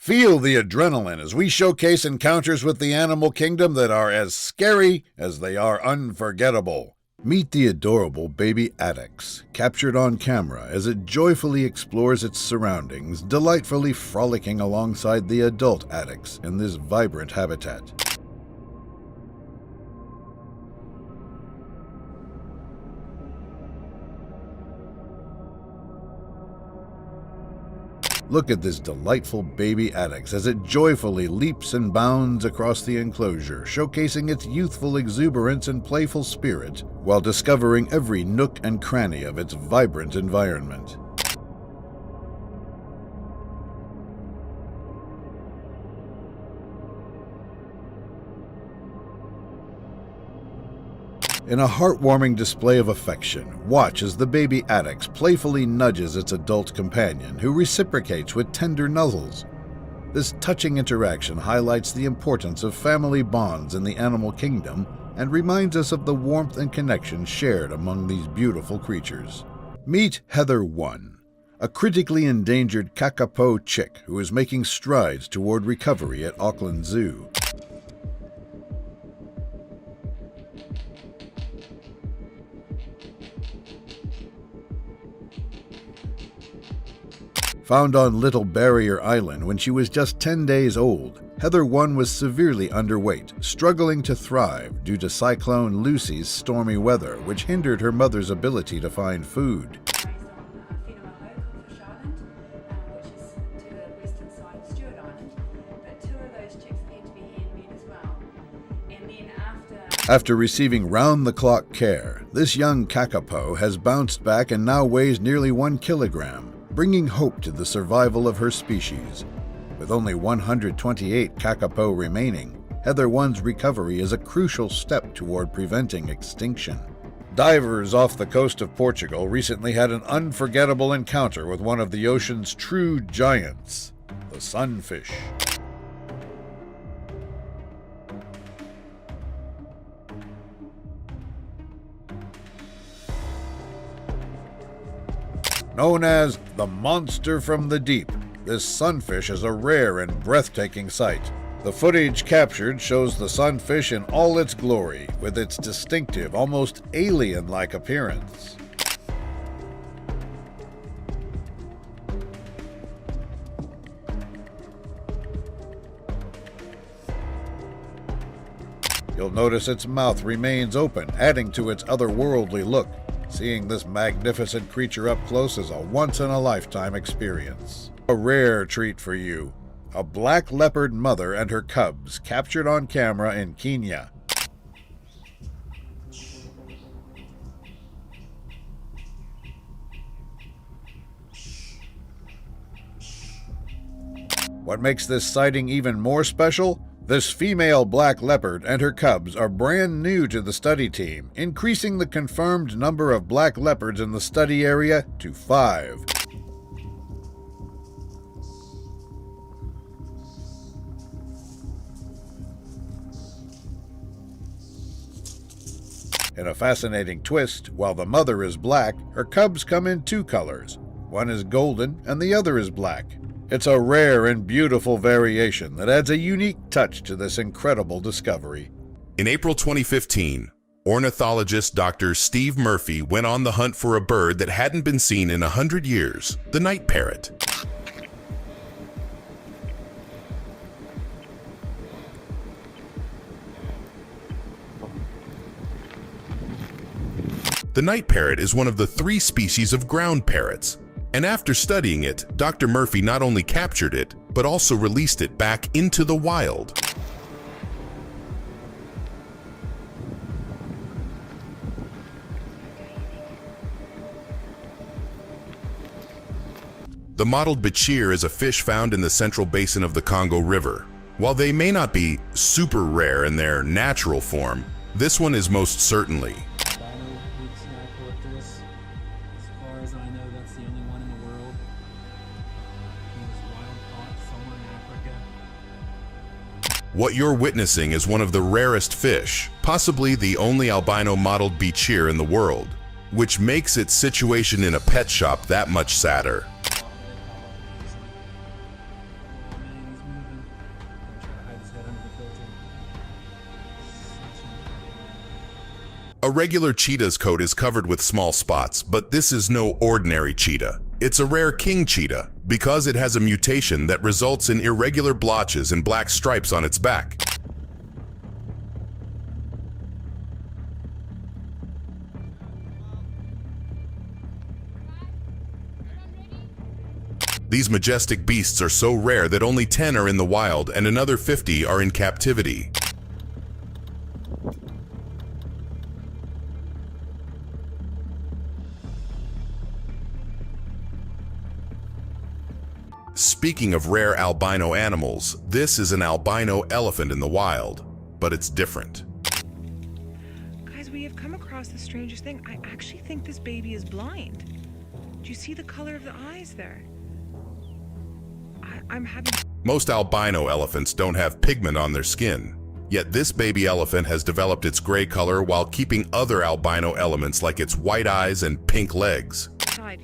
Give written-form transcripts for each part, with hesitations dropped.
Feel the adrenaline as we showcase encounters with the animal kingdom that are as scary as they are unforgettable. Meet the adorable baby Addax, captured on camera as it joyfully explores its surroundings, delightfully frolicking alongside the adult Addax in this vibrant habitat. Look at this delightful baby Addax as it joyfully leaps and bounds across the enclosure, showcasing its youthful exuberance and playful spirit, while discovering every nook and cranny of its vibrant environment. In a heartwarming display of affection, watch as the baby Addax playfully nudges its adult companion, who reciprocates with tender nuzzles. This touching interaction highlights the importance of family bonds in the animal kingdom and reminds us of the warmth and connection shared among these beautiful creatures. Meet Heather 1, a critically endangered kakapo chick who is making strides toward recovery at Auckland Zoo. Found on Little Barrier Island when she was just 10 days old, Heather 1 was severely underweight, struggling to thrive due to Cyclone Lucy's stormy weather, which hindered her mother's ability to find food. After receiving round-the-clock care, this young kakapo has bounced back and now weighs nearly 1 kilogram. Bringing hope to the survival of her species. With only 128 kakapo remaining, Heather 1's recovery is a crucial step toward preventing extinction. Divers off the coast of Portugal recently had an unforgettable encounter with one of the ocean's true giants, the sunfish. Known as the monster from the deep, this sunfish is a rare and breathtaking sight. The footage captured shows the sunfish in all its glory, with its distinctive, almost alien-like appearance. You'll notice its mouth remains open, adding to its otherworldly look. Seeing this magnificent creature up close is a once-in-a-lifetime experience. A rare treat for you. A black leopard mother and her cubs captured on camera in Kenya. What makes this sighting even more special? This female black leopard and her cubs are brand new to the study team, increasing the confirmed number of black leopards in the study area to 5. In a fascinating twist, while the mother is black, her cubs come in 2 colors. One is golden and the other is black. It's a rare and beautiful variation that adds a unique touch to this incredible discovery. In April 2015, ornithologist Dr. Steve Murphy went on the hunt for a bird that hadn't been seen in 100 years, the night parrot. The night parrot is one of the 3 species of ground parrots. And after studying it, Dr. Murphy not only captured it, but also released it back into the wild. The mottled bichir is a fish found in the central basin of the Congo River. While they may not be super rare in their natural form, this one is most certainly. What you're witnessing is one of the rarest fish, possibly the only albino mottled bichir in the world, which makes its situation in a pet shop that much sadder. A regular cheetah's coat is covered with small spots, but this is no ordinary cheetah. It's a rare king cheetah because it has a mutation that results in irregular blotches and black stripes on its back. These majestic beasts are so rare that only 10 are in the wild and another 50 are in captivity. Speaking of rare albino animals, this is an albino elephant in the wild, but it's different. Guys, we have come across the strangest thing. I actually think this baby is blind. Do you see the color of the eyes there? I'm having... Most albino elephants don't have pigment on their skin, yet this baby elephant has developed its gray color while keeping other albino elements like its white eyes and pink legs.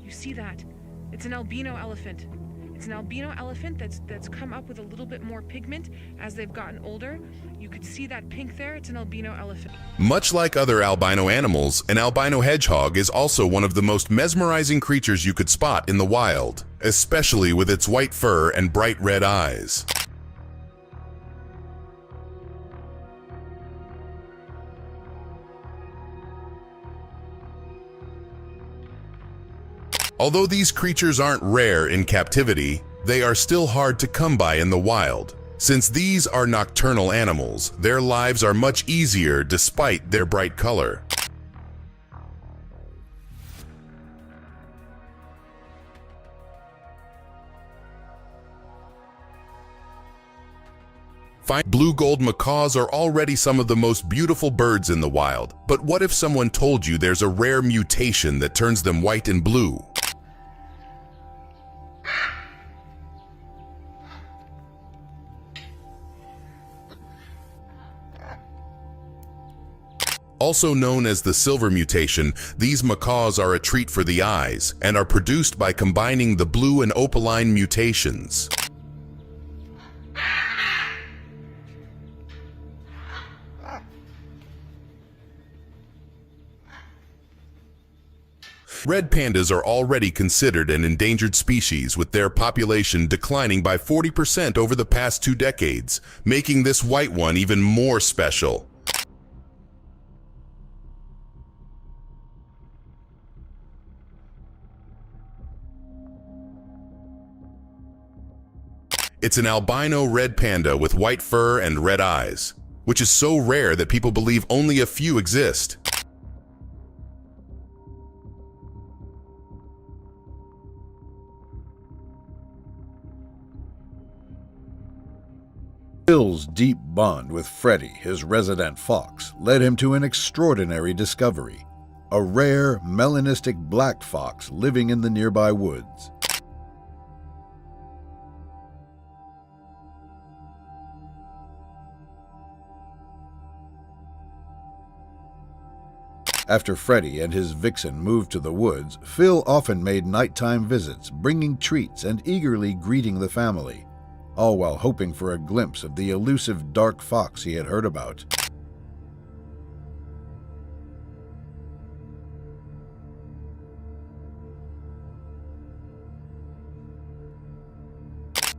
You see that? It's an albino elephant. It's an albino elephant that's come up with a little bit more pigment as they've gotten older. You could see that pink there. It's an albino elephant. Much like other albino animals, an albino hedgehog is also one of the most mesmerizing creatures you could spot in the wild, especially with its white fur and bright red eyes. Although these creatures aren't rare in captivity, they are still hard to come by in the wild. Since these are nocturnal animals, their lives are much easier despite their bright color. Blue-gold macaws are already some of the most beautiful birds in the wild, but what if someone told you there's a rare mutation that turns them white and blue? Also known as the silver mutation, these macaws are a treat for the eyes and are produced by combining the blue and opaline mutations. Red pandas are already considered an endangered species, with their population declining by 40% over the past 2 decades, making this white one even more special. It's an albino red panda with white fur and red eyes, which is so rare that people believe only a few exist. Phil's deep bond with Freddy, his resident fox, led him to an extraordinary discovery: a rare melanistic black fox living in the nearby woods. After Freddy and his vixen moved to the woods, Phil often made nighttime visits, bringing treats and eagerly greeting the family, all while hoping for a glimpse of the elusive dark fox he had heard about.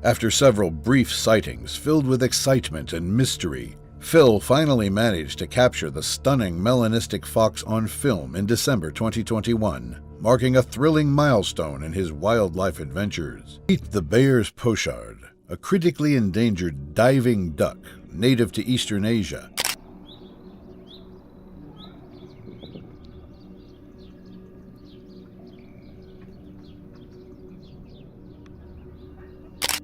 After several brief sightings filled with excitement and mystery, Phil finally managed to capture the stunning melanistic fox on film in December 2021, marking a thrilling milestone in his wildlife adventures. Meet the Bayer's pochard, a critically endangered diving duck native to Eastern Asia.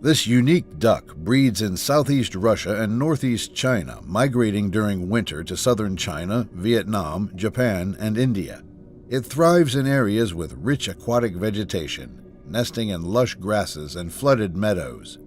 This unique duck breeds in southeast Russia and northeast China, migrating during winter to southern China, Vietnam, Japan, and India. It thrives in areas with rich aquatic vegetation, nesting in lush grasses and flooded meadows.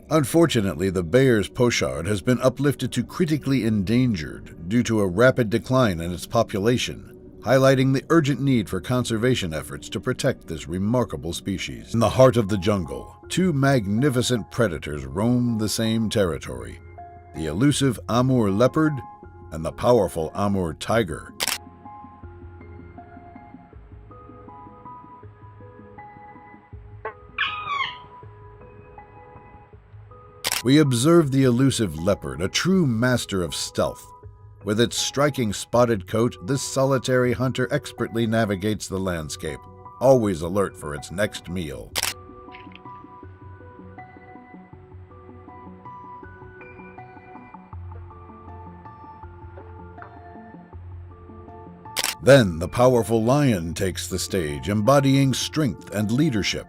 Unfortunately, the Bayer's pochard has been uplifted to critically endangered due to a rapid decline in its population, highlighting the urgent need for conservation efforts to protect this remarkable species. In the heart of the jungle, two magnificent predators roam the same territory: the elusive Amur leopard and the powerful Amur tiger. We observe the elusive leopard, a true master of stealth. With its striking spotted coat, this solitary hunter expertly navigates the landscape, always alert for its next meal. Then the powerful lion takes the stage, embodying strength and leadership.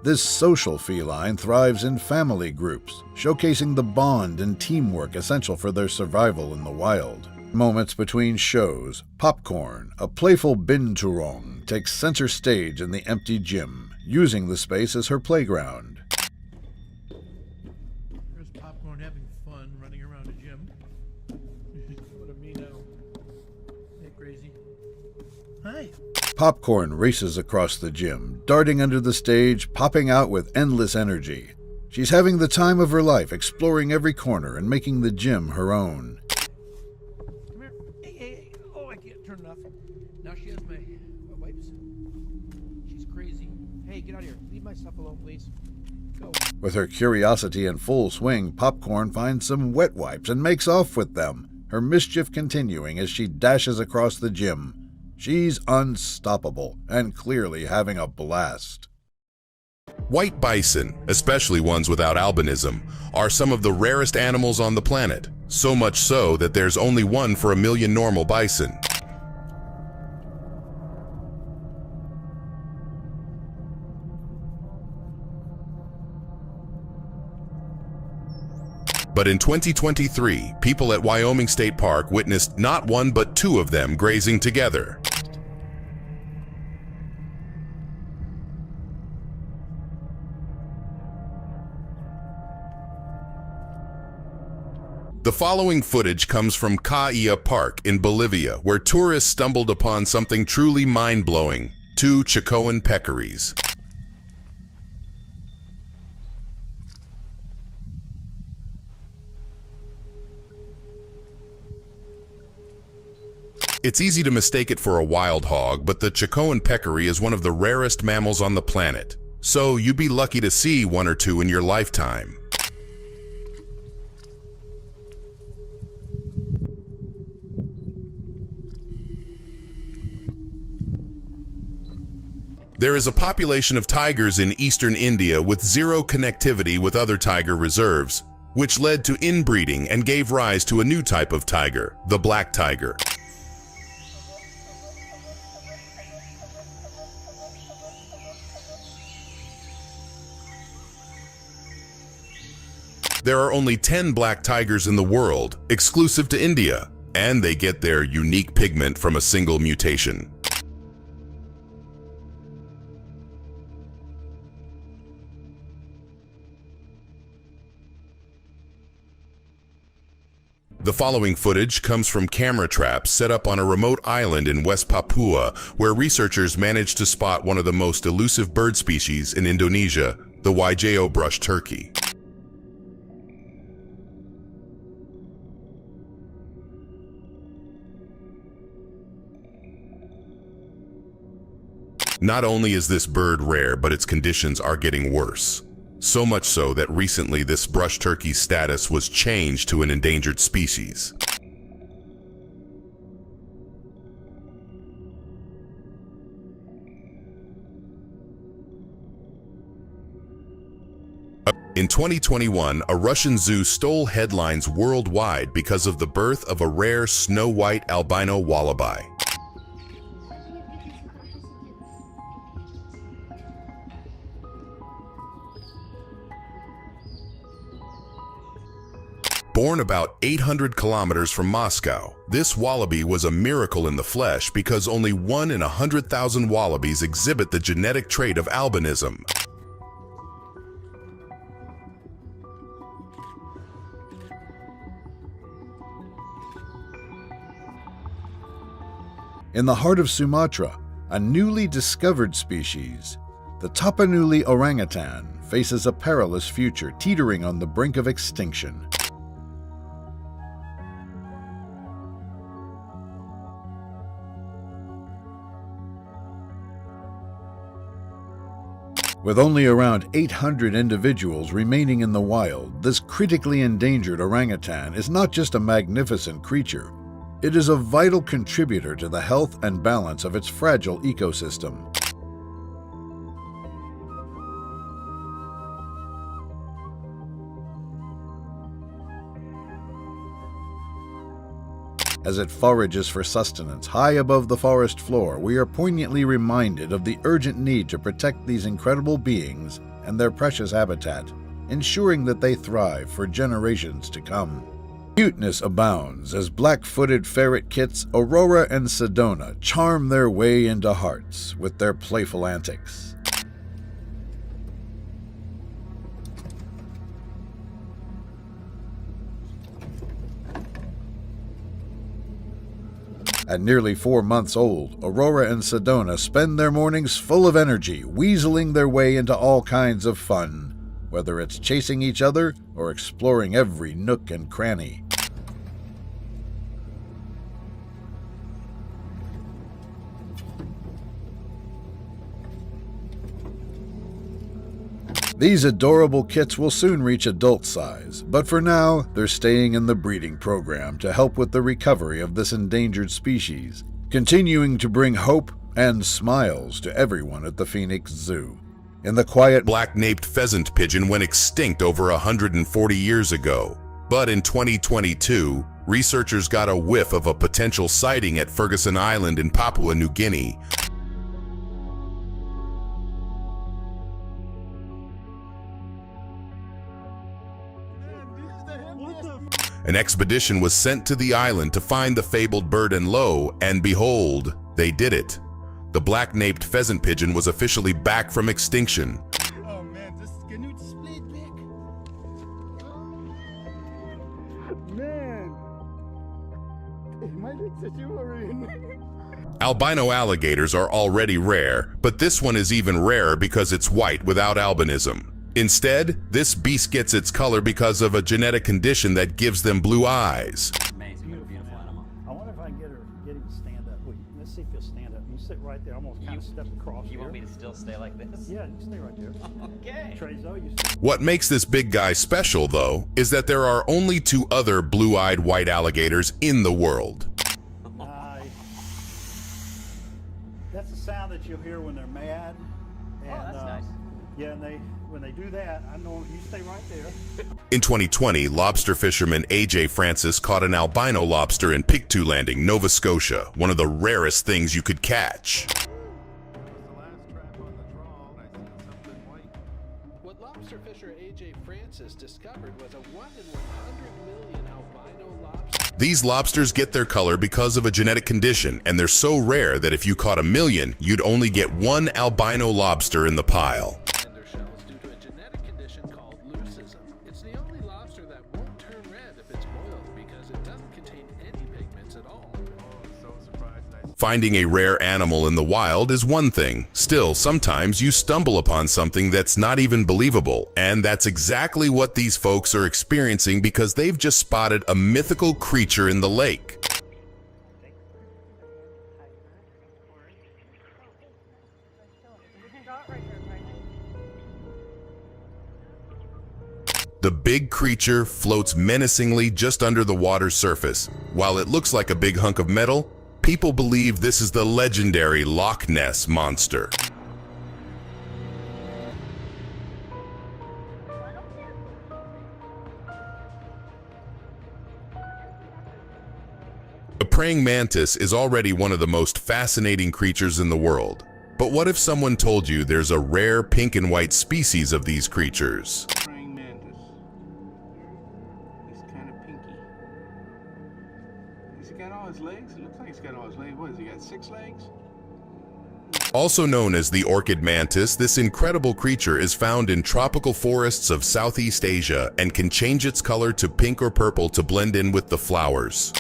This social feline thrives in family groups, showcasing the bond and teamwork essential for their survival in the wild. Moments between shows, Popcorn, a playful binturong, takes center stage in the empty gym, using the space as her playground. There's Popcorn having fun running around a gym. What a me now. Hey, crazy. Hi. Popcorn races across the gym, darting under the stage, popping out with endless energy. She's having the time of her life, exploring every corner and making the gym her own. Come here. Hey. Oh, I can't turn it off. Now she has my wipes. She's crazy. Hey, get out of here. Leave my stuff alone, please. Go. With her curiosity in full swing, Popcorn finds some wet wipes and makes off with them, her mischief continuing as she dashes across the gym. She's unstoppable and clearly having a blast. White bison, especially ones without albinism, are some of the rarest animals on the planet, so much so that there's only one for 1 million normal bison. But in 2023, people at Wyoming State Park witnessed not one but two of them grazing together. The following footage comes from Caia Park in Bolivia, where tourists stumbled upon something truly mind-blowing: 2 Chicoan peccaries. It's easy to mistake it for a wild hog, but the Chicoan peccary is one of the rarest mammals on the planet, so you'd be lucky to see 1 or 2 in your lifetime. There is a population of tigers in eastern India with zero connectivity with other tiger reserves, which led to inbreeding and gave rise to a new type of tiger, the black tiger. There are only 10 black tigers in the world, exclusive to India, and they get their unique pigment from a single mutation. The following footage comes from camera traps set up on a remote island in West Papua, where researchers managed to spot one of the most elusive bird species in Indonesia, the Waigeo brush turkey. Not only is this bird rare, but its conditions are getting worse. So much so that recently this brush turkey's status was changed to an endangered species. In 2021, a Russian zoo stole headlines worldwide because of the birth of a rare snow-white albino wallaby. Born about 800 kilometers from Moscow, this wallaby was a miracle in the flesh because only 1 in 100,000 wallabies exhibit the genetic trait of albinism. In the heart of Sumatra, a newly discovered species, the Tapanuli orangutan, faces a perilous future, teetering on the brink of extinction. With only around 800 individuals remaining in the wild, this critically endangered orangutan is not just a magnificent creature, it is a vital contributor to the health and balance of its fragile ecosystem. As it forages for sustenance high above the forest floor, we are poignantly reminded of the urgent need to protect these incredible beings and their precious habitat, ensuring that they thrive for generations to come. Cuteness abounds as black-footed ferret kits Aurora and Sedona charm their way into hearts with their playful antics. At nearly 4 months old, Aurora and Sedona spend their mornings full of energy, weaseling their way into all kinds of fun, whether it's chasing each other or exploring every nook and cranny. These adorable kits will soon reach adult size, but for now, they're staying in the breeding program to help with the recovery of this endangered species, continuing to bring hope and smiles to everyone at the Phoenix Zoo. In the quiet, Black-naped pheasant pigeon went extinct over 140 years ago. But in 2022, researchers got a whiff of a potential sighting at Ferguson Island in Papua New Guinea. An expedition was sent to the island to find the fabled bird and lo, and behold, they did it. The black-naped pheasant pigeon was officially back from extinction. Oh man, can you display it back? Man, my legs are shivering. Albino alligators are already rare, but this one is even rarer because it's white without albinism. Instead, this beast gets its color because of a genetic condition that gives them blue eyes. Amazing, what a beautiful animal. I wonder if I can get him to stand up. Wait, let's see if he'll stand up. You sit right there. I'm gonna kind of step across You here. want me to still stay like this? Yeah, you stay right there. Okay. Trezo, you sit. What makes this big guy special, though, is that there are only 2 other blue-eyed white alligators in the world. That's the sound that you'll hear when they're mad. And, that's nice. Yeah, and when they do that, I know you stay right there. In 2020, lobster fisherman A.J. Francis caught an albino lobster in Pictou Landing, Nova Scotia, one of the rarest things you could catch. What lobster fisher A.J. Francis discovered was a 1 in 100 million albino lobster. These lobsters get their color because of a genetic condition, and they're so rare that if you caught 1 million, you'd only get 1 albino lobster in the pile. Shells due to a genetic condition called leucism. It's the only lobster that won't turn red if it's boiled because it doesn't contain any pigments at all. Finding a rare animal in the wild is one thing. Still, sometimes you stumble upon something that's not even believable, and that's exactly what these folks are experiencing because they've just spotted a mythical creature in the lake. The big creature floats menacingly just under the water's surface. While it looks like a big hunk of metal, people believe this is the legendary Loch Ness Monster. A praying mantis is already one of the most fascinating creatures in the world. But what if someone told you there's a rare pink and white species of these creatures? Praying mantis. He's kind of pinky. Has he got all his legs? It looks like he's got all his legs. What has he got, 6 legs? Also known as the orchid mantis, this incredible creature is found in tropical forests of Southeast Asia and can change its color to pink or purple to blend in with the flowers.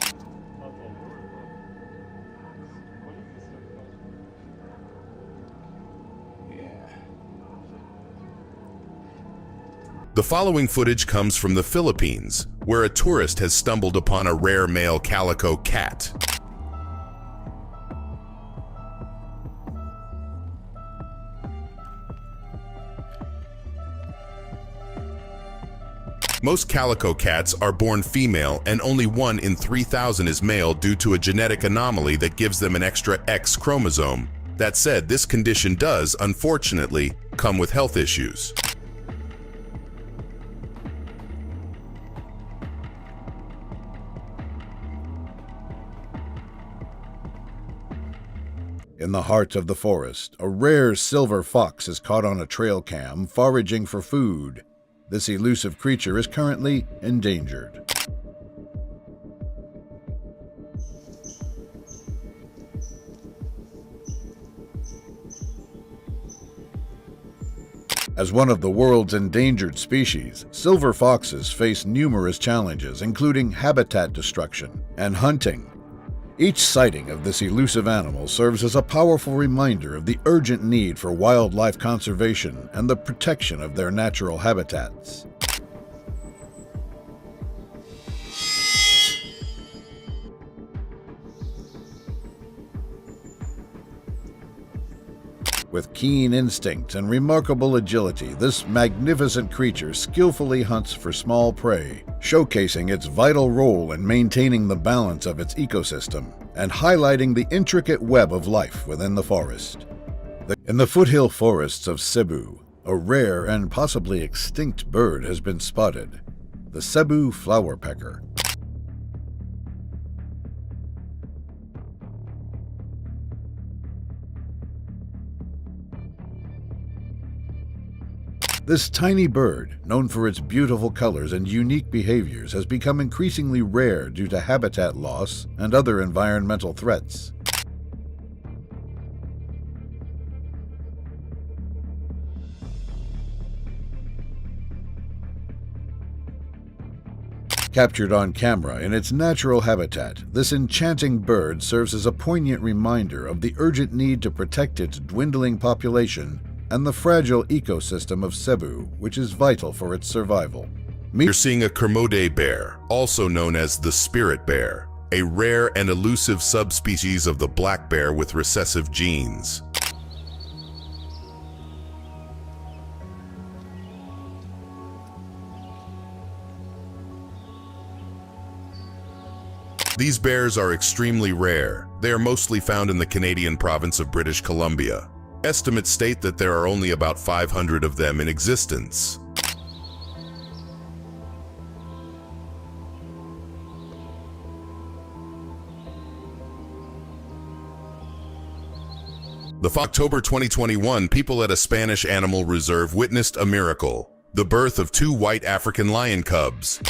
The following footage comes from the Philippines, where a tourist has stumbled upon a rare male calico cat. Most calico cats are born female, and only 1 in 3,000 is male due to a genetic anomaly that gives them an extra X chromosome. That said, this condition does, unfortunately, come with health issues. In the heart of the forest, a rare silver fox is caught on a trail cam foraging for food. This elusive creature is currently endangered. As one of the world's endangered species, silver foxes face numerous challenges, including habitat destruction and hunting. Each sighting of this elusive animal serves as a powerful reminder of the urgent need for wildlife conservation and the protection of their natural habitats. With keen instinct and remarkable agility, this magnificent creature skillfully hunts for small prey, showcasing its vital role in maintaining the balance of its ecosystem and highlighting the intricate web of life within the forest. In the foothill forests of Cebu, a rare and possibly extinct bird has been spotted: the Cebu flowerpecker. This tiny bird, known for its beautiful colors and unique behaviors, has become increasingly rare due to habitat loss and other environmental threats. Captured on camera in its natural habitat, this enchanting bird serves as a poignant reminder of the urgent need to protect its dwindling population and the fragile ecosystem of Cebu, which is vital for its survival. You're seeing a Kermode bear, also known as the spirit bear, a rare and elusive subspecies of the black bear with recessive genes. These bears are extremely rare. They are mostly found in the Canadian province of British Columbia. Estimates state that there are only about 500 of them in existence. October 2021, people at a Spanish animal reserve witnessed a miracle: the birth of 2 white African lion cubs.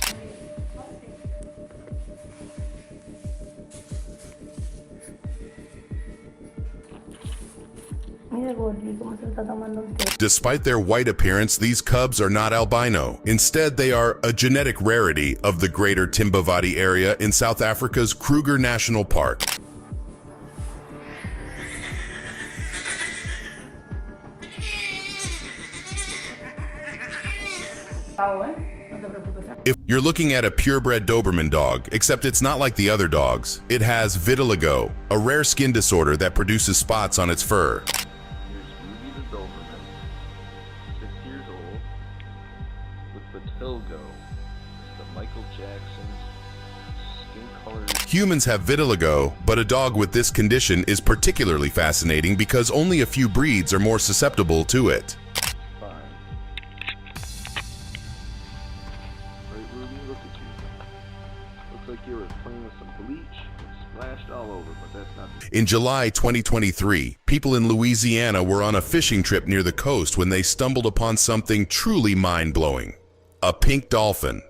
Despite their white appearance, these cubs are not albino. Instead, they are a genetic rarity of the greater Timbavati area in South Africa's Kruger National Park. If you're looking at a purebred Doberman dog, except it's not like the other dogs. It has vitiligo, a rare skin disorder that produces spots on its fur. Humans have vitiligo, but a dog with this condition is particularly fascinating because only a few breeds are more susceptible to it. In July 2023, people in Louisiana were on a fishing trip near the coast when they stumbled upon something truly mind-blowing: a pink dolphin.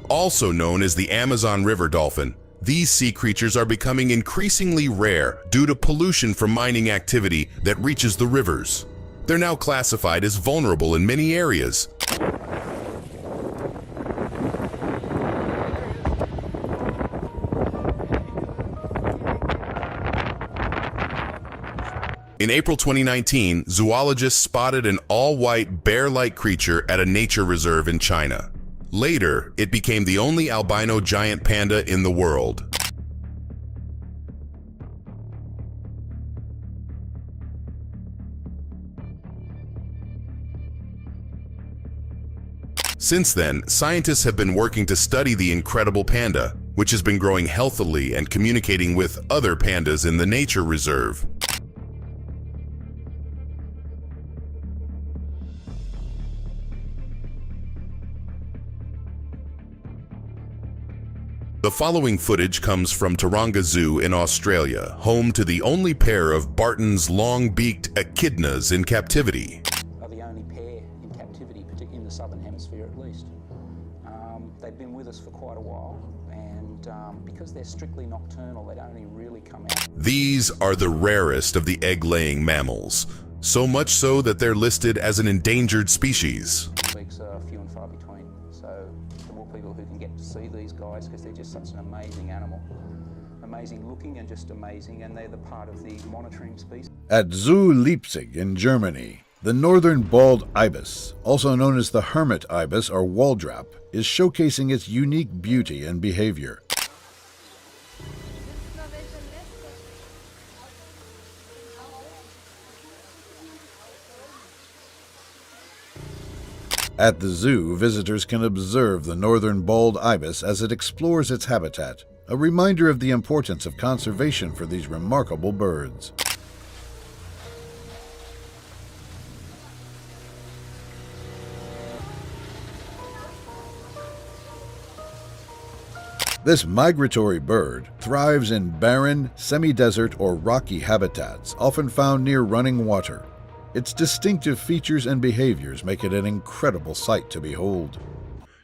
Also known as the Amazon River dolphin, these sea creatures are becoming increasingly rare due to pollution from mining activity that reaches the rivers. They're now classified as vulnerable in many areas. In April 2019, zoologists spotted an all-white bear-like creature at a nature reserve in China. Later, it became the only albino giant panda in the world. Since then, scientists have been working to study the incredible panda, which has been growing healthily and communicating with other pandas in the nature reserve. The following footage comes from Taronga Zoo in Australia, home to the only pair of Barton's long-beaked echidnas in captivity. Are the only pair in captivity, particularly in the southern hemisphere at least. They've been with us for quite a while, and because they're strictly nocturnal, they don't only really come out. These are the rarest of the egg-laying mammals, so much so that they're listed as an endangered species. Weeks are few and far between, so the more people who can get to see these guys, because they're just such an amazing animal. Amazing looking and just amazing, and they're the part of the monitoring species. At Zoo Leipzig in Germany, the northern bald ibis, also known as the hermit ibis or waldrop, is showcasing its unique beauty and behavior. At the zoo, visitors can observe the northern bald ibis as it explores its habitat, a reminder of the importance of conservation for these remarkable birds. This migratory bird thrives in barren, semi-desert, or rocky habitats, often found near running water. Its distinctive features and behaviors make it an incredible sight to behold.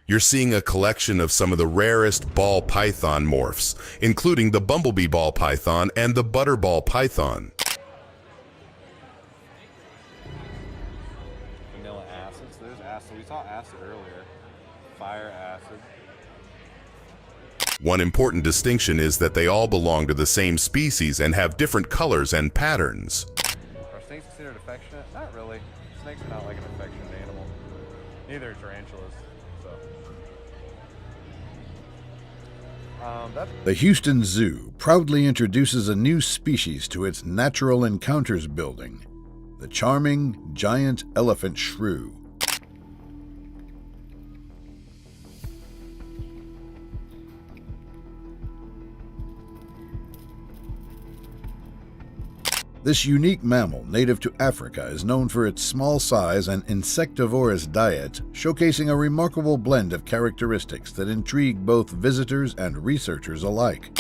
You're seeing a collection of some of the rarest ball python morphs, including the bumblebee ball python and the butterball python. Vanilla acid. So there's acid. We saw acid earlier. Fire acid. One important distinction is that they all belong to the same species and have different colors and patterns. Are snakes considered affectionate? Not really. Snakes are not like an affectionate animal. Neither are tarantulas. So. The Houston Zoo proudly introduces a new species to its Natural Encounters building, the charming giant elephant shrew. This unique mammal, native to Africa, is known for its small size and insectivorous diet, showcasing a remarkable blend of characteristics that intrigue both visitors and researchers alike.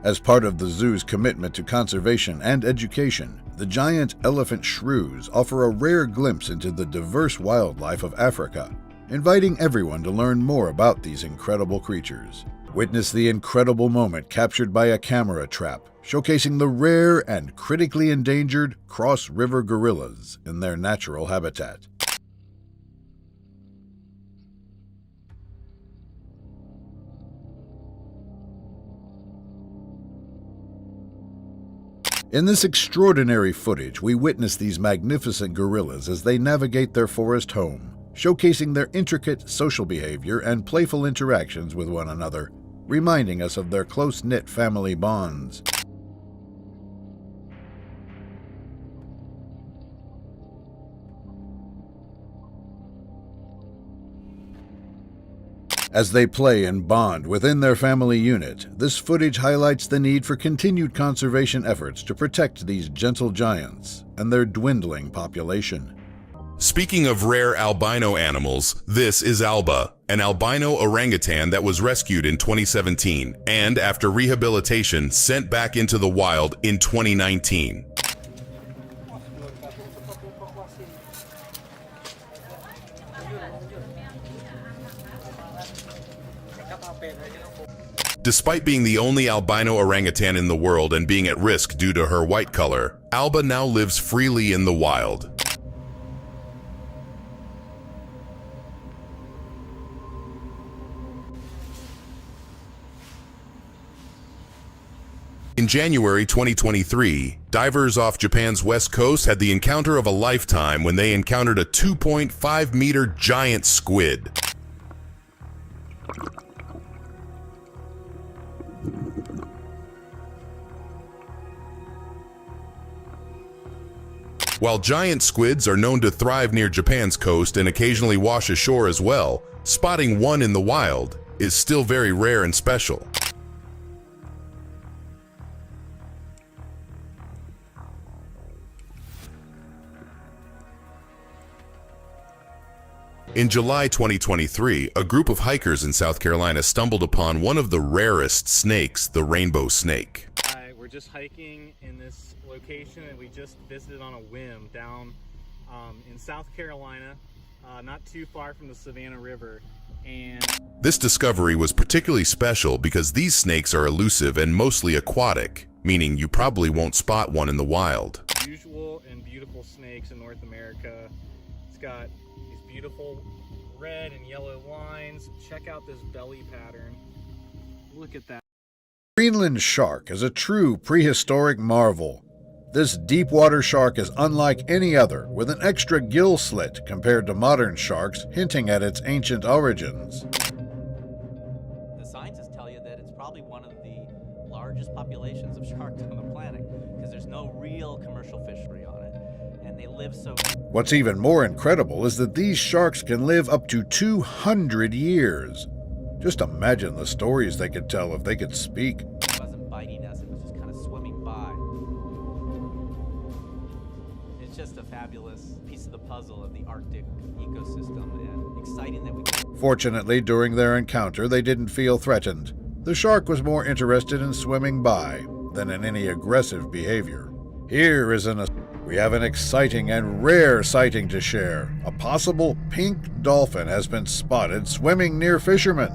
As part of the zoo's commitment to conservation and education, the giant elephant shrews offer a rare glimpse into the diverse wildlife of Africa, inviting everyone to learn more about these incredible creatures. Witness the incredible moment captured by a camera trap, showcasing the rare and critically endangered cross-river gorillas in their natural habitat. In this extraordinary footage, we witness these magnificent gorillas as they navigate their forest home, showcasing their intricate social behavior and playful interactions with one another, reminding us of their close-knit family bonds. As they play and bond within their family unit, this footage highlights the need for continued conservation efforts to protect these gentle giants and their dwindling population. Speaking of rare albino animals, this is Alba, an albino orangutan that was rescued in 2017 and, after rehabilitation, sent back into the wild in 2019. Despite being the only albino orangutan in the world and being at risk due to her white color, Alba now lives freely in the wild. In January 2023, divers off Japan's west coast had the encounter of a lifetime when they encountered a 2.5-meter giant squid. While giant squids are known to thrive near Japan's coast and occasionally wash ashore as well, spotting one in the wild is still very rare and special. In July 2023, a group of hikers in South Carolina stumbled upon one of the rarest snakes, the rainbow snake. We're just hiking in this location and we just visited on a whim down in South Carolina, not too far from the Savannah River. And this discovery was particularly special because these snakes are elusive and mostly aquatic, meaning you probably won't spot one in the wild. Usual and beautiful snakes in North America. It's got these beautiful red and yellow lines. Check out this belly pattern. Look at that. Greenland shark is a true prehistoric marvel. This deep-water shark is unlike any other, with an extra gill slit compared to modern sharks, hinting at its ancient origins. The scientists tell you that it's probably one of the largest populations of sharks on the planet, because there's no real commercial fishery on it, and they live so... What's even more incredible is that these sharks can live up to 200 years. Just imagine the stories they could tell if they could speak. It wasn't biting us, it was just kind of swimming by. It's just a fabulous piece of the puzzle of the Arctic ecosystem, and exciting that we... Fortunately, during their encounter, they didn't feel threatened. The shark was more interested in swimming by than in any aggressive behavior. Here is we have an exciting and rare sighting to share. A possible pink dolphin has been spotted swimming near fishermen.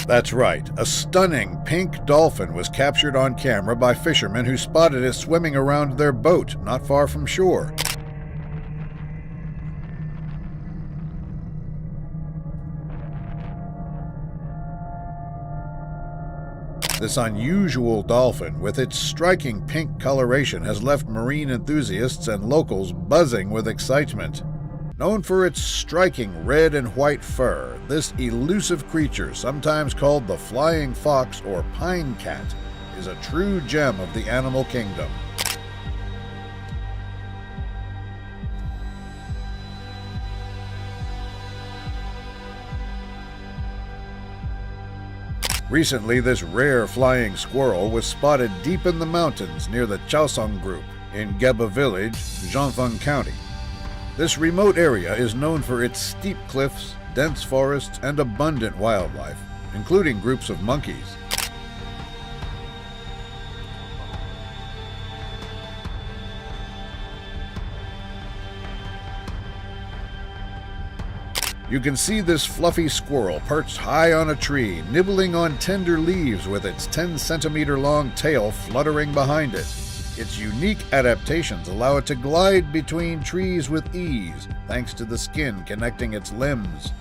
That's right, a stunning pink dolphin was captured on camera by fishermen who spotted it swimming around their boat not far from shore. This unusual dolphin, with its striking pink coloration, has left marine enthusiasts and locals buzzing with excitement. Known for its striking red and white fur, this elusive creature, sometimes called the flying fox or pine cat, is a true gem of the animal kingdom. Recently, this rare flying squirrel was spotted deep in the mountains near the Chaosung Group in Geba Village, Janfeng County. This remote area is known for its steep cliffs, dense forests, and abundant wildlife, including groups of monkeys. You can see this fluffy squirrel perched high on a tree, nibbling on tender leaves with its 10-centimeter-long tail fluttering behind it. Its unique adaptations allow it to glide between trees with ease, thanks to the skin connecting its limbs.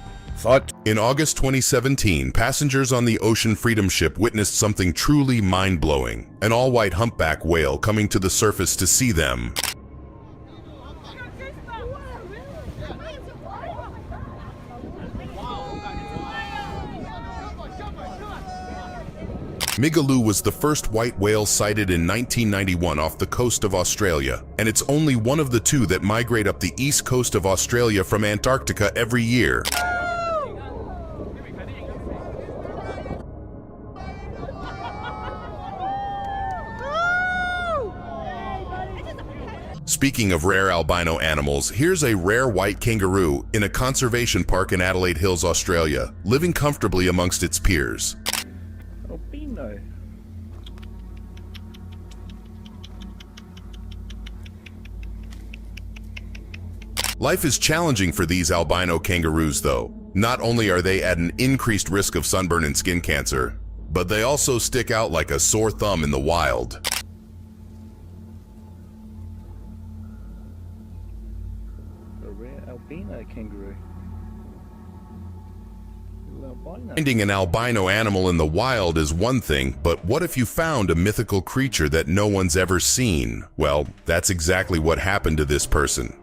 In August 2017, passengers on the Ocean Freedom ship witnessed something truly mind-blowing. An all-white humpback whale coming to the surface to see them. Migaloo was the first white whale sighted in 1991 off the coast of Australia, and it's only one of the two that migrate up the east coast of Australia from Antarctica every year. Speaking of rare albino animals, here's a rare white kangaroo in a conservation park in Adelaide Hills, Australia, living comfortably amongst its peers. Albino. Life is challenging for these albino kangaroos, though. Not only are they at an increased risk of sunburn and skin cancer, but they also stick out like a sore thumb in the wild. rare albino kangaroo. Albino. Finding an albino animal in the wild is one thing, but what if you found a mythical creature that no one's ever seen? Well, that's exactly what happened to this person.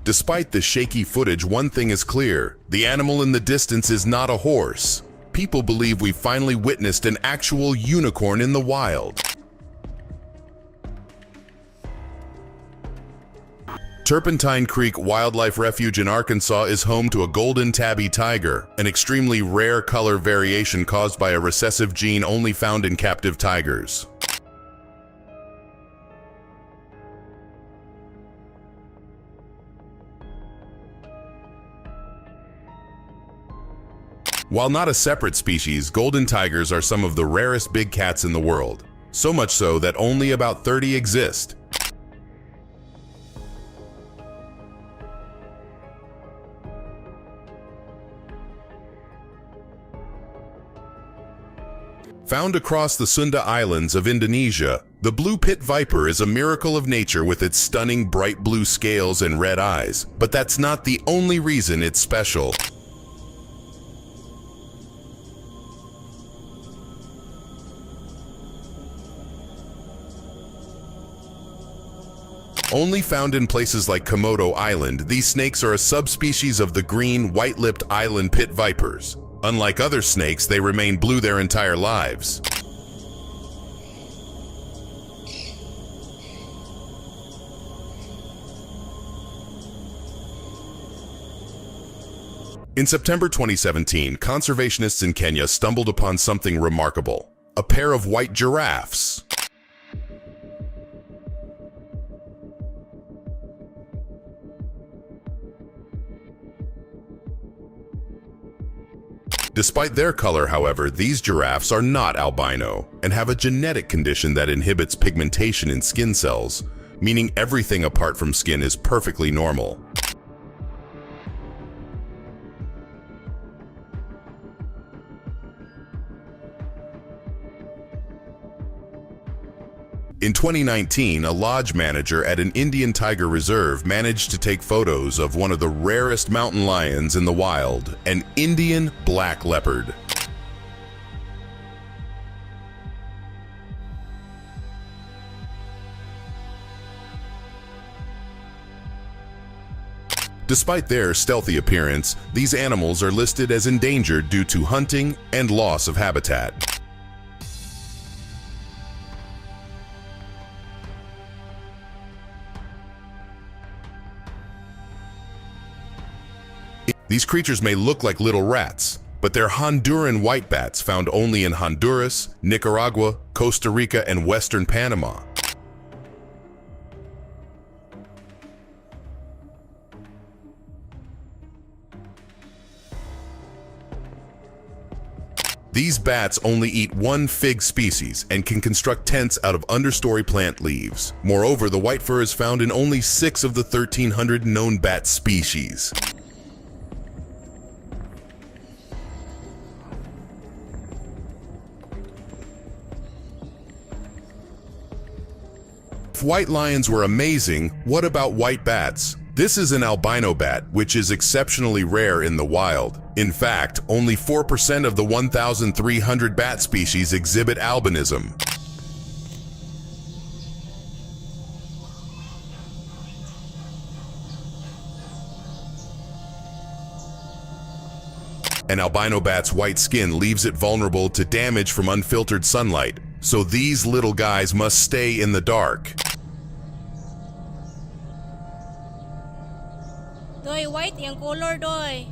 Despite the shaky footage, one thing is clear: the animal in the distance is not a horse. People believe we finally witnessed an actual unicorn in the wild. Turpentine Creek Wildlife Refuge in Arkansas is home to a golden tabby tiger, an extremely rare color variation caused by a recessive gene only found in captive tigers. While not a separate species, golden tigers are some of the rarest big cats in the world. So much so that only about 30 exist. Found across the Sunda Islands of Indonesia, the blue pit viper is a miracle of nature with its stunning bright blue scales and red eyes. But that's not the only reason it's special. Only found in places like Komodo Island, these snakes are a subspecies of the green, white-lipped island pit vipers. Unlike other snakes, they remain blue their entire lives. In September 2017, conservationists in Kenya stumbled upon something remarkable: a pair of white giraffes. Despite their color, however, these giraffes are not albino and have a genetic condition that inhibits pigmentation in skin cells, meaning everything apart from skin is perfectly normal. In 2019, a lodge manager at an Indian tiger reserve managed to take photos of one of the rarest mountain lions in the wild, an Indian black leopard. Despite their stealthy appearance, these animals are listed as endangered due to hunting and loss of habitat. These creatures may look like little rats, but they're Honduran white bats found only in Honduras, Nicaragua, Costa Rica, and western Panama. These bats only eat one fig species and can construct tents out of understory plant leaves. Moreover, the white fur is found in only 6 of the 1,300 known bat species. If white lions were amazing, what about white bats? This is an albino bat, which is exceptionally rare in the wild. In fact, only 4% of the 1,300 bat species exhibit albinism. An albino bat's white skin leaves it vulnerable to damage from unfiltered sunlight, so these little guys must stay in the dark. Doy, white yung color, doy.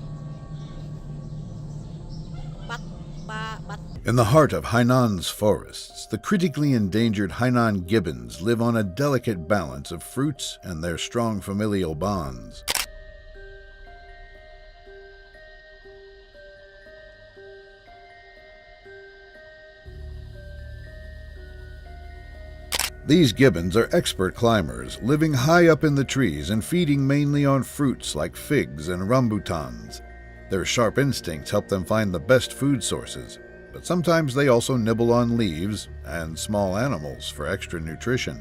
In the heart of Hainan's forests, the critically endangered Hainan gibbons live on a delicate balance of fruits and their strong familial bonds. These gibbons are expert climbers, living high up in the trees and feeding mainly on fruits like figs and rambutans. Their sharp instincts help them find the best food sources, but sometimes they also nibble on leaves and small animals for extra nutrition.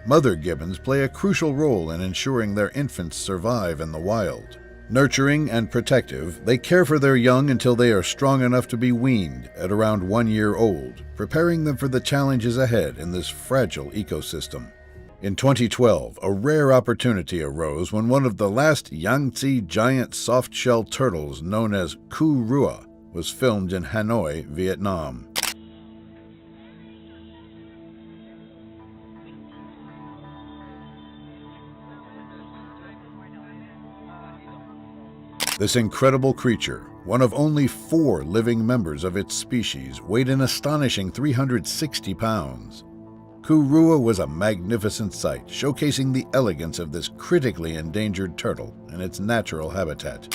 Mother gibbons play a crucial role in ensuring their infants survive in the wild. Nurturing and protective, they care for their young until they are strong enough to be weaned at around 1 year old, preparing them for the challenges ahead in this fragile ecosystem. In 2012, a rare opportunity arose when one of the last Yangtze giant soft-shell turtles, known as Ku Rua, was filmed in Hanoi, Vietnam. This incredible creature, one of only 4 living members of its species, weighed an astonishing 360 pounds. Ku Rua was a magnificent sight, showcasing the elegance of this critically endangered turtle in its natural habitat.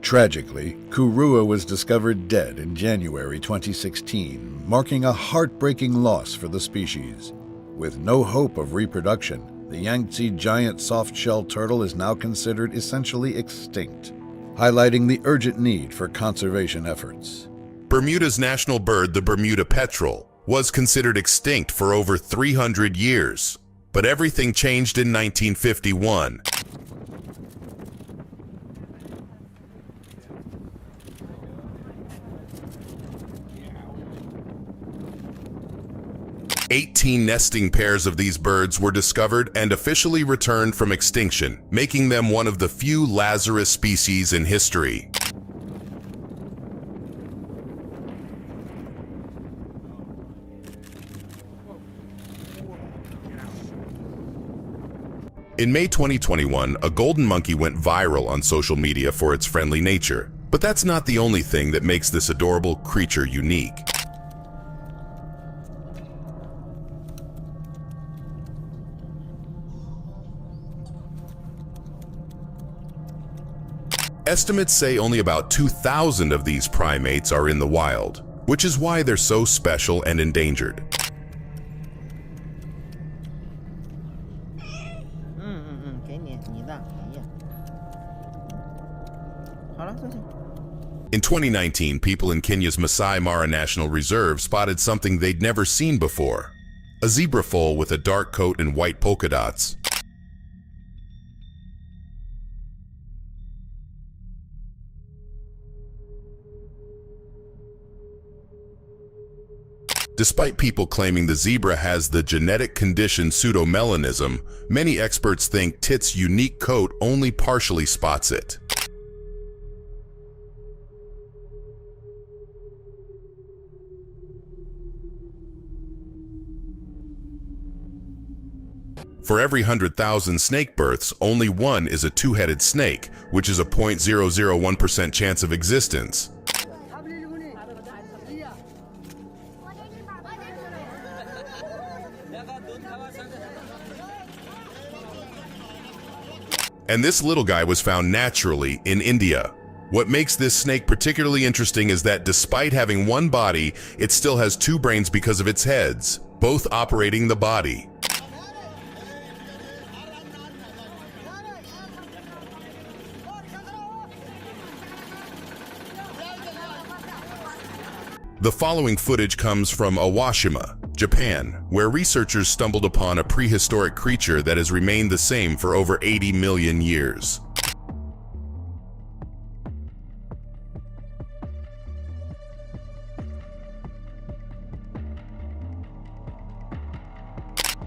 Tragically, Ku Rua was discovered dead in January 2016, marking a heartbreaking loss for the species. With no hope of reproduction, the Yangtze giant soft-shell turtle is now considered essentially extinct, highlighting the urgent need for conservation efforts. Bermuda's national bird, the Bermuda petrel, was considered extinct for over 300 years. But everything changed in 1951. "18 nesting pairs of these birds were discovered and officially returned from extinction, making them one of the few Lazarus species in history. In May 2021, a golden monkey went viral on social media for its friendly nature. But that's not the only thing that makes this adorable creature unique. Estimates say only about 2,000 of these primates are in the wild, which is why they're so special and endangered. In 2019, people in Kenya's Masai Mara National Reserve spotted something they'd never seen before: a zebra foal with a dark coat and white polka dots. Despite people claiming the zebra has the genetic condition pseudomelanism, many experts think Tit's unique coat only partially spots it. For every 100,000 snake births, only one is a two-headed snake, which is a 0.001% chance of existence. And this little guy was found naturally in India. What makes this snake particularly interesting is that despite having one body, it still has two brains because of its heads, both operating the body. The following footage comes from Awashima, Japan, where researchers stumbled upon a prehistoric creature that has remained the same for over 80 million years.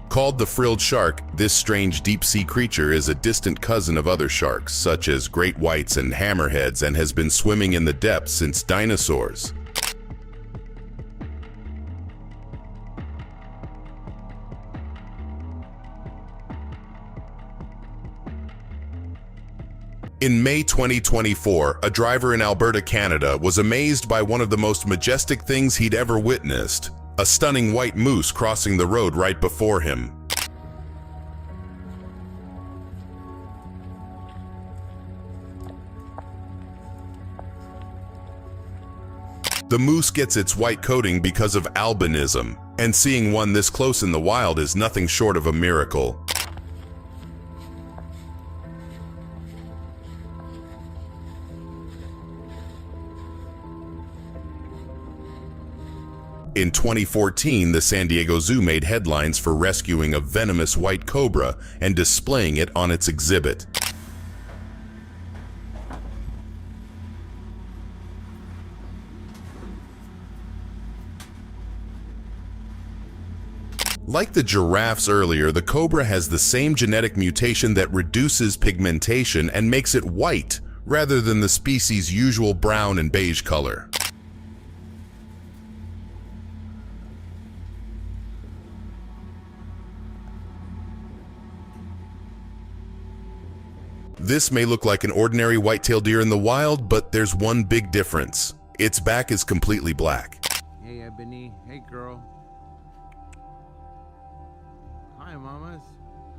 Called the frilled shark, this strange deep-sea creature is a distant cousin of other sharks, such as great whites and hammerheads, and has been swimming in the depths since dinosaurs. In May 2024, a driver in Alberta, Canada, was amazed by one of the most majestic things he'd ever witnessed: a stunning white moose crossing the road right before him. The moose gets its white coating because of albinism, and seeing one this close in the wild is nothing short of a miracle. In 2014, the San Diego Zoo made headlines for rescuing a venomous white cobra and displaying it on its exhibit. Like the giraffes earlier, the cobra has the same genetic mutation that reduces pigmentation and makes it white, rather than the species' usual brown and beige color. This may look like an ordinary white-tailed deer in the wild, but there's one big difference. Its back is completely black. Hey, Ebony. Hey, girl. Hi, mamas.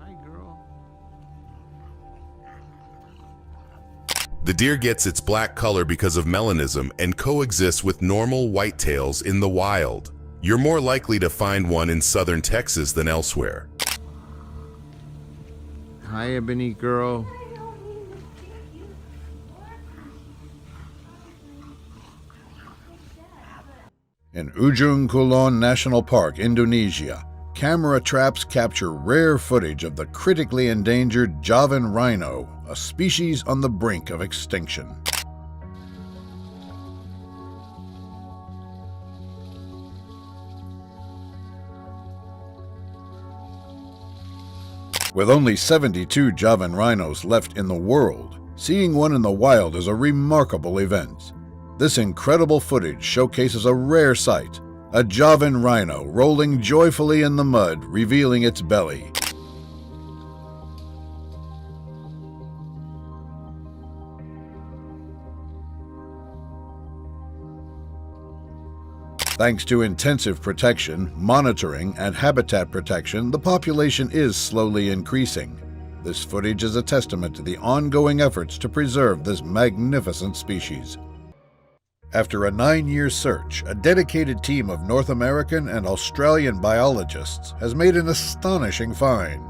Hi, girl. The deer gets its black color because of melanism and coexists with normal whitetails in the wild. You're more likely to find one in southern Texas than elsewhere. Hi, Ebony girl. In Ujung Kulon National Park, Indonesia, camera traps capture rare footage of the critically endangered Javan rhino, a species on the brink of extinction. With only 72 Javan rhinos left in the world, seeing one in the wild is a remarkable event. This incredible footage showcases a rare sight, a Javan rhino rolling joyfully in the mud, revealing its belly. Thanks to intensive protection, monitoring, and habitat protection, the population is slowly increasing. This footage is a testament to the ongoing efforts to preserve this magnificent species. After a 9-year search, a dedicated team of North American and Australian biologists has made an astonishing find.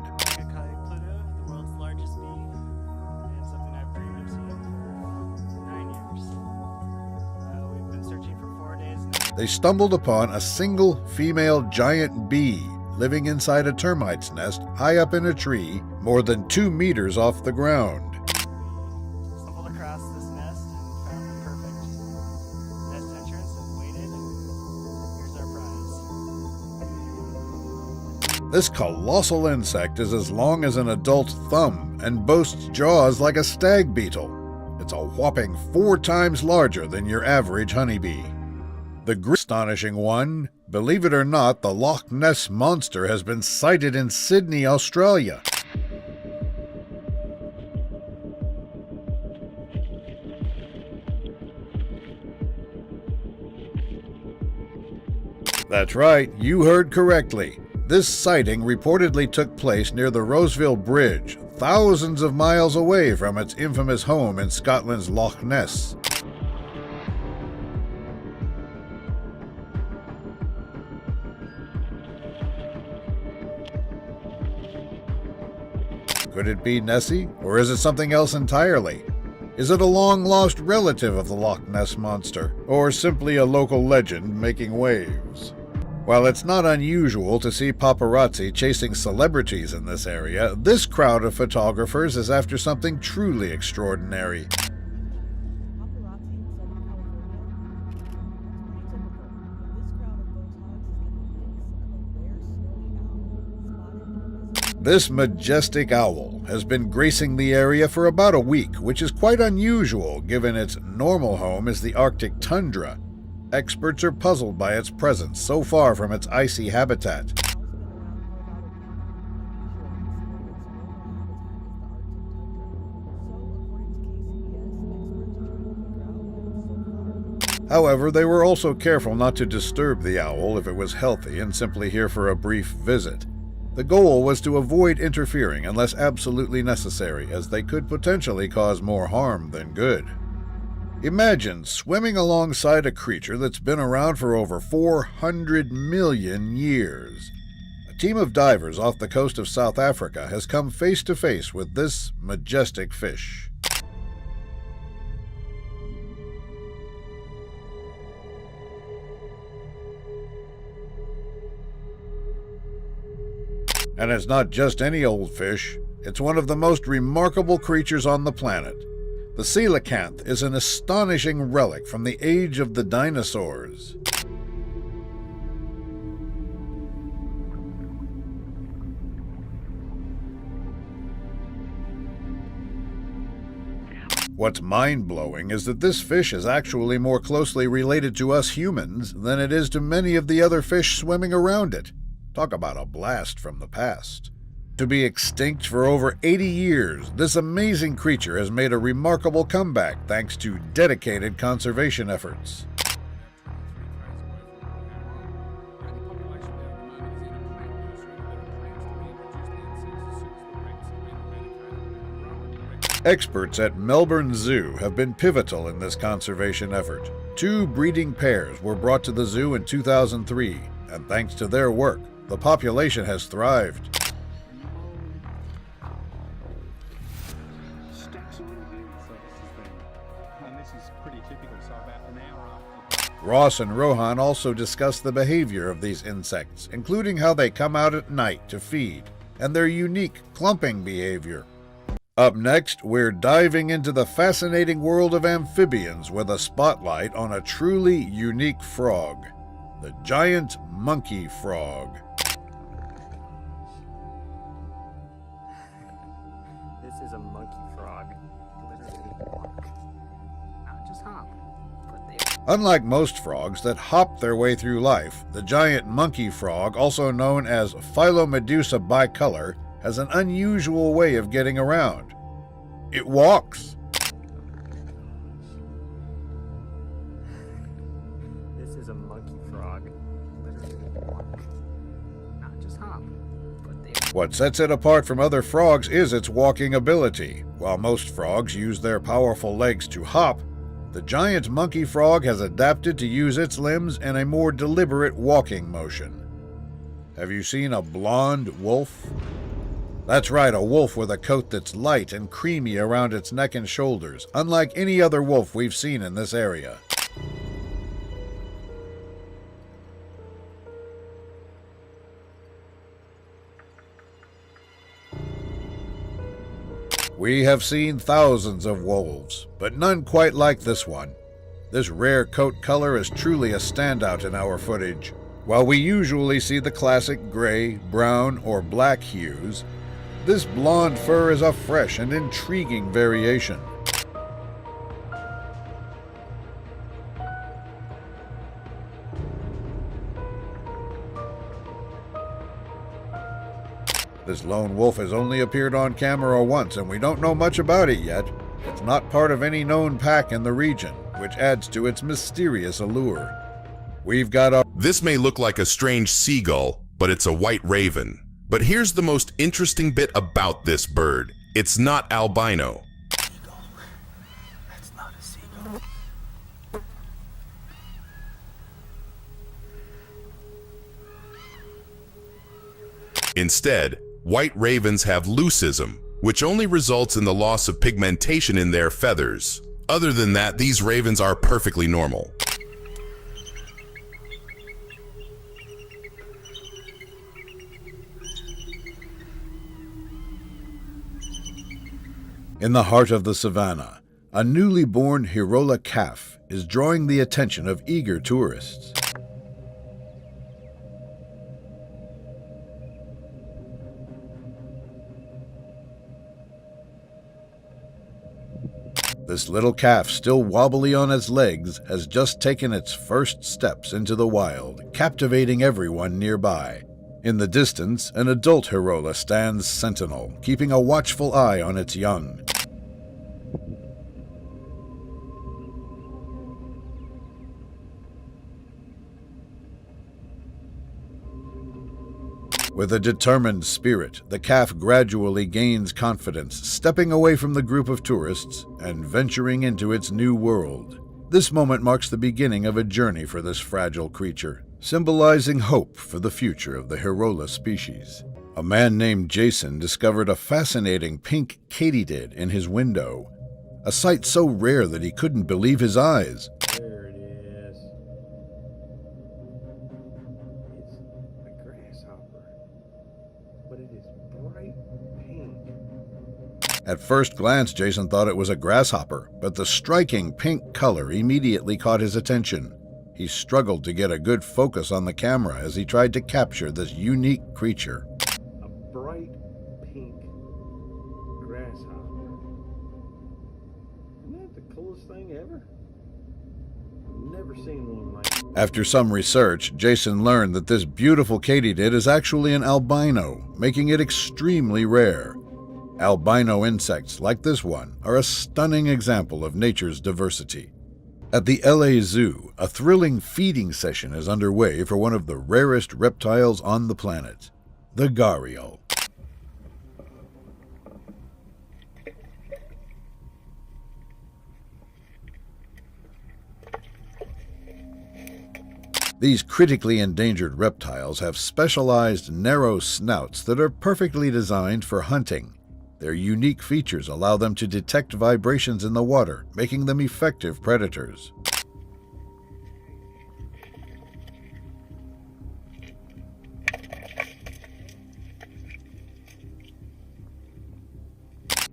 They stumbled upon a single female giant bee living inside a termite's nest high up in a tree more than 2 meters off the ground. Stumbled across this nest and found the perfect nest entrance and waited, and here's our prize. This colossal insect is as long as an adult thumb and boasts jaws like a stag beetle. It's a whopping 4 times larger than your average honeybee. The astonishing one, believe it or not, the Loch Ness Monster has been sighted in Sydney, Australia. That's right, you heard correctly. This sighting reportedly took place near the Roseville Bridge, thousands of miles away from its infamous home in Scotland's Loch Ness. Could it be Nessie, or is it something else entirely? Is it a long-lost relative of the Loch Ness Monster, or simply a local legend making waves? While it's not unusual to see paparazzi chasing celebrities in this area, this crowd of photographers is after something truly extraordinary. This majestic owl has been gracing the area for about a week, which is quite unusual given its normal home is the Arctic tundra. Experts are puzzled by its presence so far from its icy habitat. However, they were also careful not to disturb the owl if it was healthy and simply here for a brief visit. The goal was to avoid interfering unless absolutely necessary, as they could potentially cause more harm than good. Imagine swimming alongside a creature that's been around for over 400 million years. A team of divers off the coast of South Africa has come face to face with this majestic fish. And it's not just any old fish, it's one of the most remarkable creatures on the planet. The coelacanth is an astonishing relic from the age of the dinosaurs. What's mind-blowing is that this fish is actually more closely related to us humans than it is to many of the other fish swimming around it. Talk about a blast from the past. To be extinct for over 80 years, this amazing creature has made a remarkable comeback thanks to dedicated conservation efforts. Experts at Melbourne Zoo have been pivotal in this conservation effort. 2 breeding pairs were brought to the zoo in 2003, and thanks to their work, the population has thrived. Ross and Rohan also discuss the behavior of these insects, including how they come out at night to feed, and their unique clumping behavior. Up next, we're diving into the fascinating world of amphibians with a spotlight on a truly unique frog, the giant monkey frog. This is a monkey frog. Literally walk. Not just hop, but they... Unlike most frogs that hop their way through life, the giant monkey frog, also known as Phylomedusa bicolor, has an unusual way of getting around. It walks. This is a monkey frog. Literally walk. Not just hop, but they... What sets it apart from other frogs is its walking ability. While most frogs use their powerful legs to hop, the giant monkey frog has adapted to use its limbs in a more deliberate walking motion. Have you seen a blonde wolf? That's right, a wolf with a coat that's light and creamy around its neck and shoulders, unlike any other wolf we've seen in this area. We have seen thousands of wolves, but none quite like this one. This rare coat color is truly a standout in our footage. While we usually see the classic gray, brown, or black hues, this blonde fur is a fresh and intriguing variation. This lone wolf has only appeared on camera once, and we don't know much about it yet. It's not part of any known pack in the region, which adds to its mysterious allure. We've got a... This may look like a strange seagull, but it's a white raven. But here's the most interesting bit about this bird. It's not albino. That's not a seagull. Instead, white ravens have leucism, which only results in the loss of pigmentation in their feathers. Other than that, these ravens are perfectly normal. In the heart of the savannah, a newly born Hirola calf is drawing the attention of eager tourists. This little calf, still wobbly on its legs, has just taken its first steps into the wild, captivating everyone nearby. In the distance, an adult Hirola stands sentinel, keeping a watchful eye on its young. With a determined spirit, the calf gradually gains confidence, stepping away from the group of tourists and venturing into its new world. This moment marks the beginning of a journey for this fragile creature, symbolizing hope for the future of the Hirola species. A man named Jason discovered a fascinating pink katydid in his window, a sight so rare that he couldn't believe his eyes. There it is. It's a grasshopper, but it is bright pink. At first glance, Jason thought it was a grasshopper, but the striking pink color immediately caught his attention. He struggled to get a good focus on the camera as he tried to capture this unique creature. A bright pink grasshopper. Isn't that the coolest thing ever? I've never seen one like it. After some research, Jason learned that this beautiful katydid is actually an albino, making it extremely rare. Albino insects like this one are a stunning example of nature's diversity. At the LA Zoo, a thrilling feeding session is underway for one of the rarest reptiles on the planet, the gharial. These critically endangered reptiles have specialized narrow snouts that are perfectly designed for hunting. Their unique features allow them to detect vibrations in the water, making them effective predators.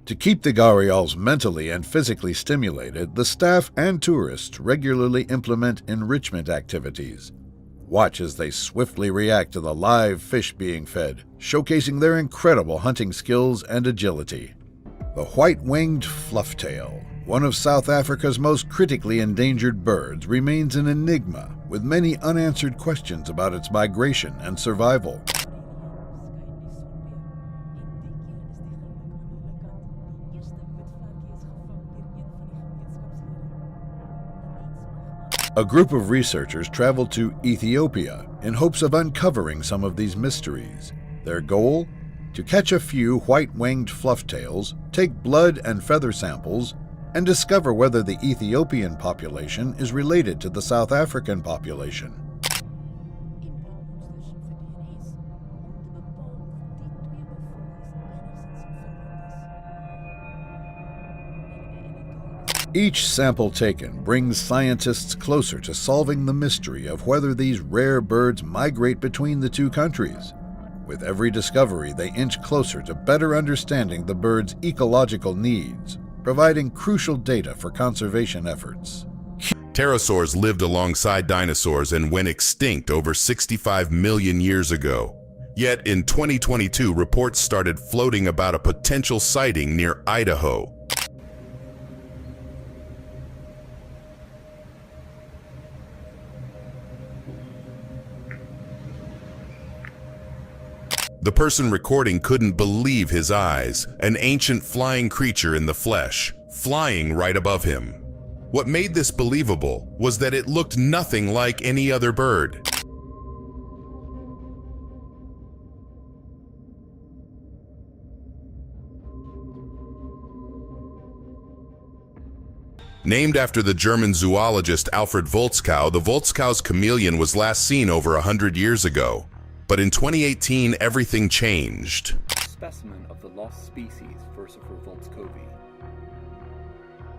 To keep the gharials mentally and physically stimulated, the staff and tourists regularly implement enrichment activities. Watch as they swiftly react to the live fish being fed, showcasing their incredible hunting skills and agility. The white-winged flufftail, one of South Africa's most critically endangered birds, remains an enigma, with many unanswered questions about its migration and survival. A group of researchers traveled to Ethiopia in hopes of uncovering some of these mysteries. Their goal? To catch a few white-winged flufftails, take blood and feather samples, and discover whether the Ethiopian population is related to the South African population. Each sample taken brings scientists closer to solving the mystery of whether these rare birds migrate between the two countries. With every discovery, they inch closer to better understanding the bird's ecological needs, providing crucial data for conservation efforts. Pterosaurs lived alongside dinosaurs and went extinct over 65 million years ago. Yet in 2022, reports started floating about a potential sighting near Idaho. The person recording couldn't believe his eyes, an ancient flying creature in the flesh, flying right above him. What made this believable was that it looked nothing like any other bird. Named after the German zoologist Alfred Volzkow, the Volzkow's chameleon was last seen over 100 years ago. But in 2018, everything changed. Specimen of the lost species Versifer volzkovi.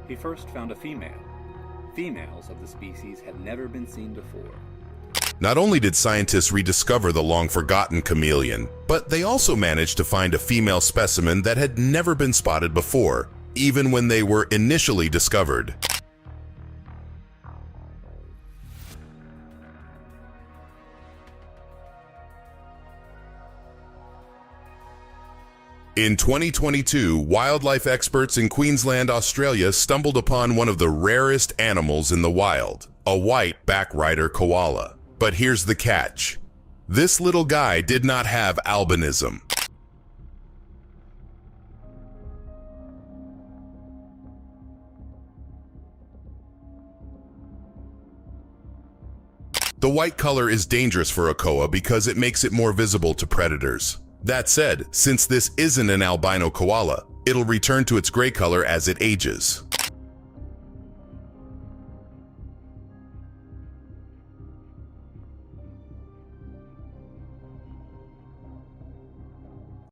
He first found a female. Females of the species had never been seen before. Not only did scientists rediscover the long-forgotten chameleon, but they also managed to find a female specimen that had never been spotted before, even when they were initially discovered. In 2022, wildlife experts in Queensland, Australia stumbled upon one of the rarest animals in the wild, a white backrider koala. But here's the catch. This little guy did not have albinism. The white color is dangerous for a koa because it makes it more visible to predators. That said, since this isn't an albino koala, it'll return to its gray color as it ages.